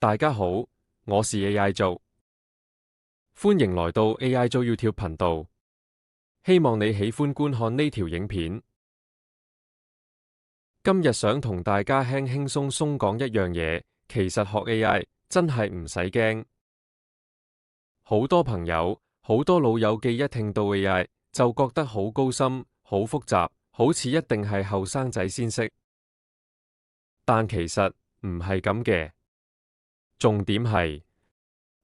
大家好，我是 AI 做，歡迎來到 AI 做 YouTube 頻道，希望你喜歡觀看呢條影片。今日想同大家輕輕鬆鬆講一樣嘢，其實學 AI 真係唔使驚。好多朋友、好多老友記一聽到 AI 就覺得好高深、好複雜，好似一定係後生仔先識。但其實唔係咁嘅。重點係，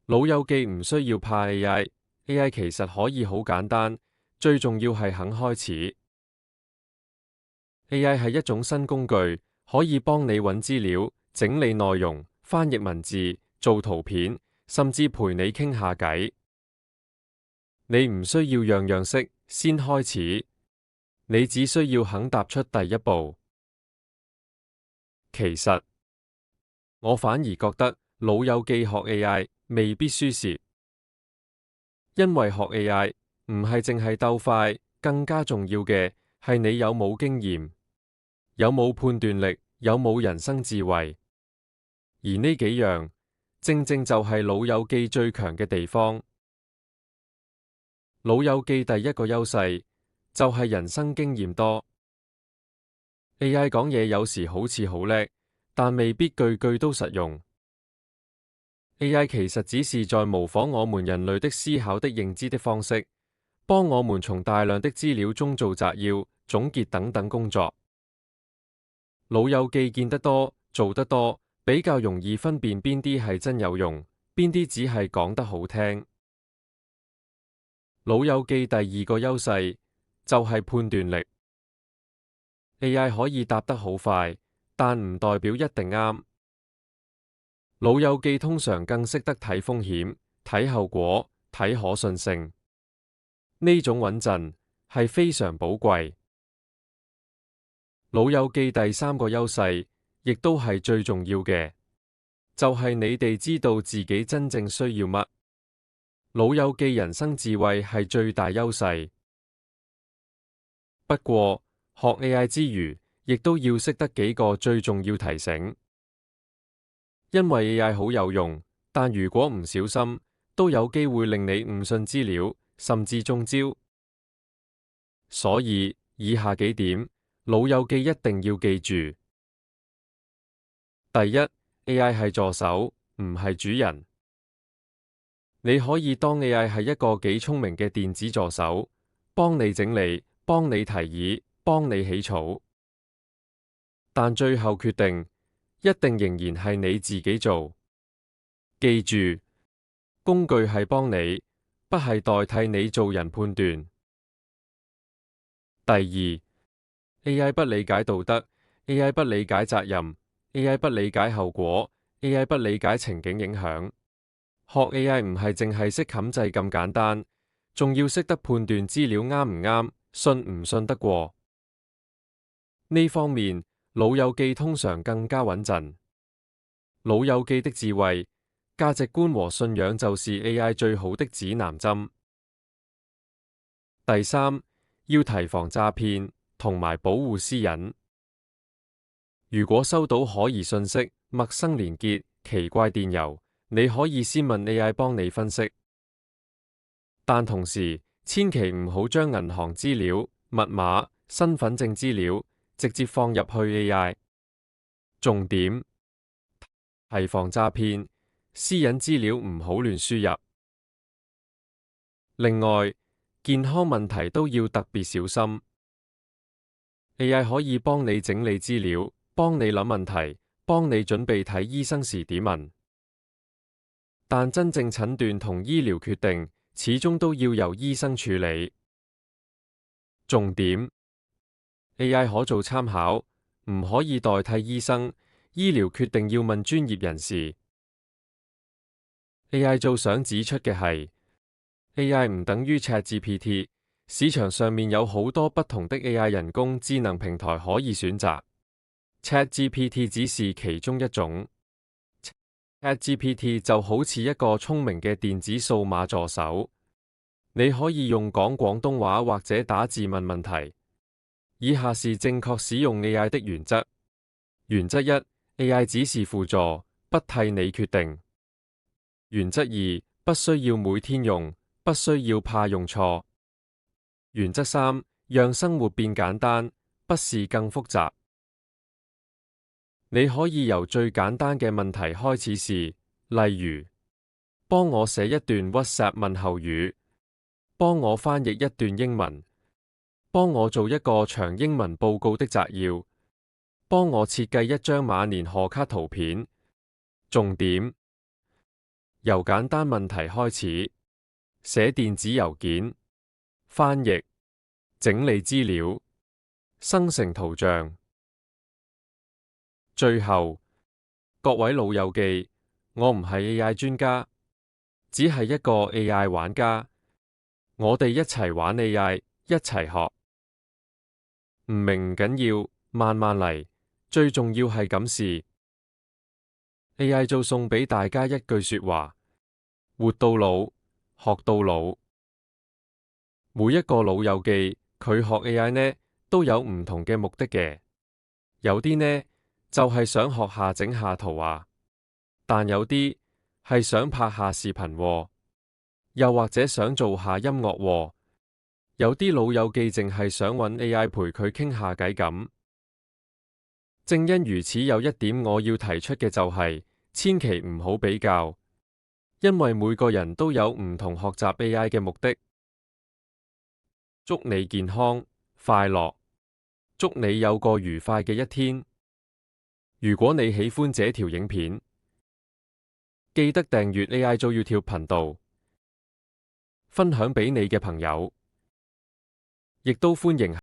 老友記唔需要怕 AI 其實可以好簡單，最重要係肯開始。AI 係一種新工具，可以幫你揾資料、整理內容、翻譯文字、做圖片，甚至陪你傾下偈。你唔需要樣樣識先開始，你只需要肯踏出第一步。其實，我反而覺得老友記學 AI 未必輸蝕，因為學 AI 唔係淨係鬥快，更加重要嘅係你有冇經驗，有冇判斷力，有冇人生智慧。而呢幾樣，正正就係老友記最強嘅地方。老友記第一個優勢就係人生經驗多。AI 講嘢有時好似好叻，但未必句句都實用。AI 其實只是在模仿我們人類的思考的認知的方式，幫我們從大量的資料中做摘要、總結等等工作。老友記見得多，做得多，比較容易分辨邊啲係真有用，邊啲只係講得好聽。老友記第二個優勢就係判斷力。AI 可以答得好快，但唔代表一定啱。老友記通常更識得睇風險、睇後果、睇可信性。呢種穩陣係非常寶貴。老友記第三個優勢，亦都係最重要嘅，就係你哋知道自己真正需要乜。老友記人生智慧係最大優勢。不過學 AI 之餘，亦都要識得幾個最重要提醒。因為 AI 好有用，但如果唔小心，都有機會令你誤信資料，甚至中招。所以以下幾點，老友記一定要記住。第一，AI 係助手，唔係主人。你可以當 AI 係一個幾聰明嘅電子助手，幫你整理，幫你提議，幫你起草。但最後決定一定仍然係你自己做。記住，工具係幫你，不係代替你做人判斷。第二，AI 不理解道德，AI 不理解責任，AI 不理解後果，AI 不理解情景影響。學 AI 唔係淨係識冚掣咁簡單，仲要識得判斷資料啱唔啱，信唔信得過。呢方面，老友記通常更加穩陣。老友記的智慧、價值觀和信仰就是 AI 最好的指南針。第三，要提防詐騙同埋保護私隱。如果收到可疑信息、陌生連結、奇怪電郵，你可以先問 AI 幫你分析。但同時，千祈唔好將銀行資料、密碼、身份證資料直接放入去 AI。重點，提防詐騙，私隱資料唔好亂輸入。另外，健康問題都要特別小心。AI 可以幫你整理資料，幫你諗問題，幫你準備睇醫生時點問。但真正診斷同醫療決定，始終都要由醫生處理。重點， AI 可做參考，唔可以代替醫生。醫療決定要問專業人士。AI 做想指出嘅係，AI 唔等於 ChatGPT， 市場上面有好多不同的 AI 人工智能平台可以選擇。ChatGPT 只是其中一種。ChatGPT 就好似一個聰明嘅電子數碼助手，你可以用講廣東話或者打字問問題。以下是正確使用 AI 的原則。原則一，AI 只是輔助，不替你決定。原則二，不需要每天用，不需要怕用錯。原則三，讓生活變簡單，不是更複雜。你可以由最簡單嘅問題開始試，例如，幫我寫一段 WhatsApp 問候語，幫我翻譯一段英文，幫我做一個長英文報告的摘要，幫我設計一張馬年賀卡圖片。重點，由簡單問題開始，寫電子郵件、翻譯、整理資料、生成圖像。最後，各位老友記，我唔係 AI 專家，只係一個 AI 玩家。我哋一齊玩 AI，一齊學。唔明唔緊要，慢慢嚟，最重要係咁試。AI 就送俾大家一句說話：活到老，學到老。每一個老友記，佢學 AI 呢，都有唔同嘅目的嘅。有啲呢，就係想學下整下圖畫，但有啲係想拍下視頻喎，又或者想做下音樂喎。有啲老友記淨係想揾 AI 陪佢傾下偈咁。正因如此，有一點我要提出嘅就係，千祈唔好比較，因為每個人都有唔同學習 AI 嘅目的。祝你健康快樂，祝你有個愉快嘅一天。如果你喜歡這條影片，記得訂閱 AI 做 YouTube 頻道，分享俾你嘅朋友，亦都歡迎